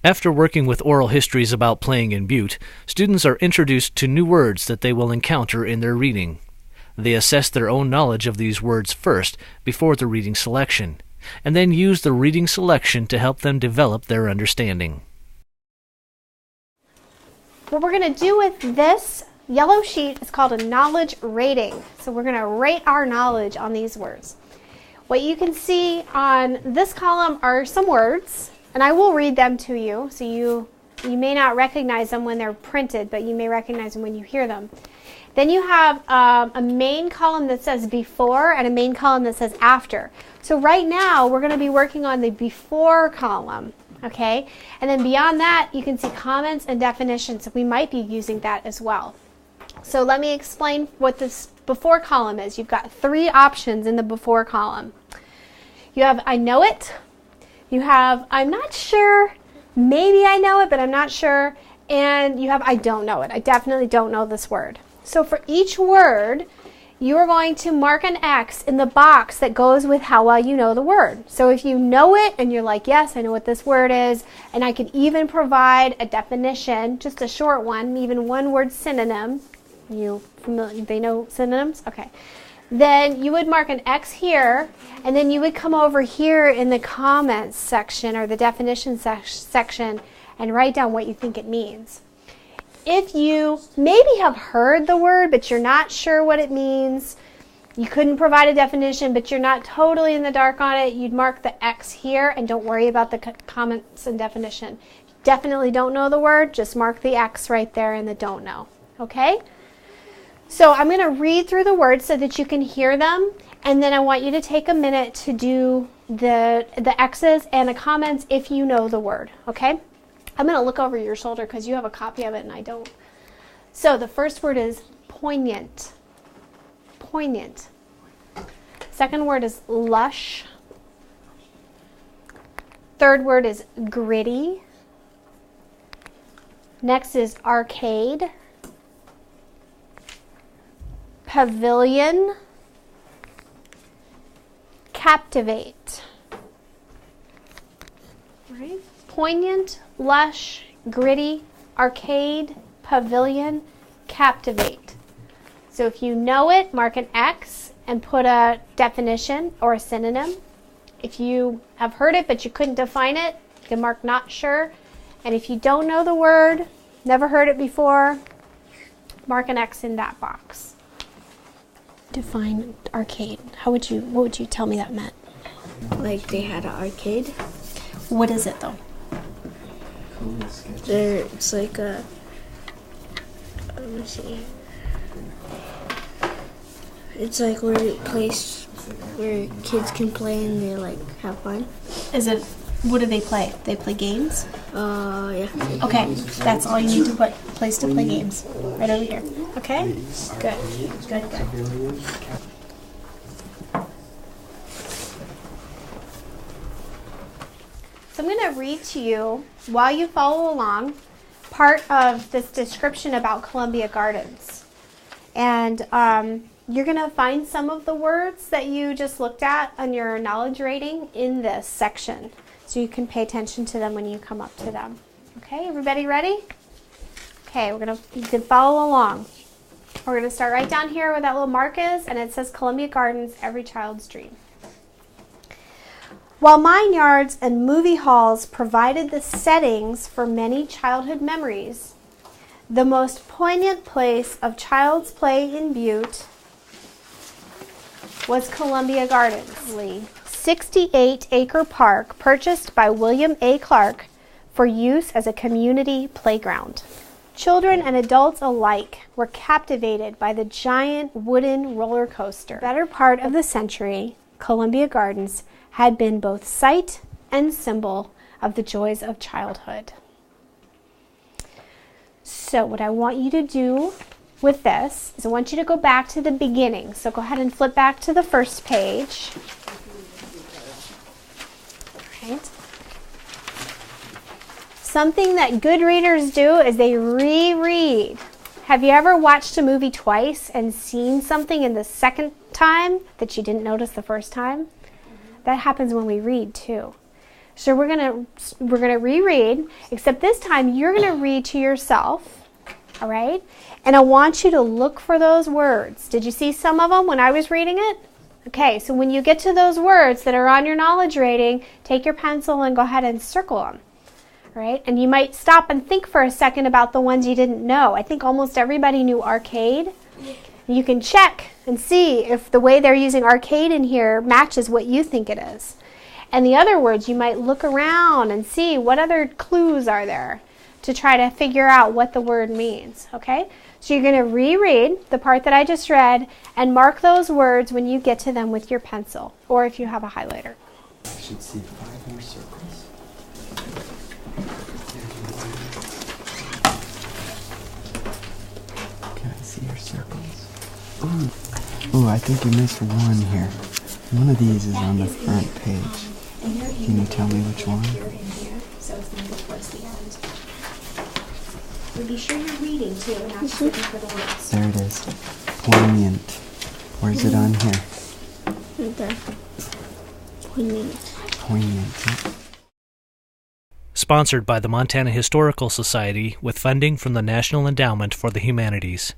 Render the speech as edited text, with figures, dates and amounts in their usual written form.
After working with oral histories about playing in Butte, students are introduced to new words that they will encounter in their reading. They assess their own knowledge of these words first, before the reading selection, and then use the reading selection to help them develop their understanding. What we're going to do with this yellow sheet is called a knowledge rating. So we're going to rate our knowledge on these words. What you can see on this column are some words, and I will read them to you. So you may not recognize them when they're printed, but you may recognize them when you hear them. Then you have a main column that says before and a main column that says after. So right now we're going to be working on the before column. Okay, and then beyond that you can see comments and definitions. We might be using that as well. So let me explain what this before column is. You've got three options in the before column. You have I know it, you have I'm not sure, maybe I know it but I'm not sure, and you have I don't know it. I definitely don't know this word. So for each word you are going to mark an X in the box that goes with how well you know the word. So if you know it and you're like, yes, I know what this word is, and I could even provide a definition, just a short one, even one word synonym. You familiar? They know synonyms? Okay. Then you would mark an X here, and then you would come over here in the comments section or the definition section and write down what you think it means. If you maybe have heard the word, but you're not sure what it means, you couldn't provide a definition, but you're not totally in the dark on it, you'd mark the X here and don't worry about the comments and definition. You definitely don't know the word, just mark the X right there in the don't know. Okay? So I'm going to read through the words so that you can hear them, and then I want you to take a minute to do the X's and the comments if you know the word. Okay? I'm going to look over your shoulder because you have a copy of it and I don't. So the first word is poignant. Poignant. Second word is lush. Third word is gritty. Next is arcade. Pavilion. Captivate. All right. Poignant, lush, gritty, arcade, pavilion, captivate. So if you know it, mark an X and put a definition or a synonym. If you have heard it but you couldn't define it, you can mark not sure. And if you don't know the word, never heard it before, mark an X in that box. Define arcade. What would you tell me that meant? Like they had an arcade. What is it though? It's like a, let me see. It's like where place where kids can play and they like have fun. Is it? What do they play? They play games? Yeah. Okay, that's all you need to put. Place to play games. Right over here. Okay? Good. Good, good. So I'm going to read to you, while you follow along, part of this description about Columbia Gardens. And you're going to find some of the words that you just looked at on your knowledge rating in this section. So you can pay attention to them when you come up to them. Okay, everybody ready? Okay, you can follow along. We're going to start right down here where that little mark is, and it says Columbia Gardens, every child's dream. While mine yards and movie halls provided the settings for many childhood memories, the most poignant place of child's play in Butte was Columbia Gardens. 68-acre park purchased by William A. Clark for use as a community playground. Children and adults alike were captivated by the giant wooden roller coaster. The better part of the century, Columbia Gardens had been both sight and symbol of the joys of childhood. So what I want you to do with this is I want you to go back to the beginning. So go ahead and flip back to the first page. All right. Something that good readers do is they reread. Have you ever watched a movie twice and seen something in the second time that you didn't notice the first time? That happens when we read too. So we're gonna reread, except this time you're gonna read to yourself, all right? And I want you to look for those words. Did you see some of them when I was reading it? Okay, so when you get to those words that are on your knowledge rating, take your pencil and go ahead and circle them, all right? And you might stop and think for a second about the ones you didn't know. I think almost everybody knew arcade. You can check and see if the way they're using arcade in here matches what you think it is. And the other words, you might look around and see what other clues are there to try to figure out what the word means, okay? So you're going to reread the part that I just read and mark those words when you get to them with your pencil, or if you have a highlighter. I should see 5 more circles. Can I see your circles? Ooh, I think you missed one here. One of these is on the front page. Can you tell me which one? Be sure you're reading too, and not just looking for the words. There it is. Poignant. Where's it on here? Right there. Poignant. Poignant. Sponsored by the Montana Historical Society with funding from the National Endowment for the Humanities.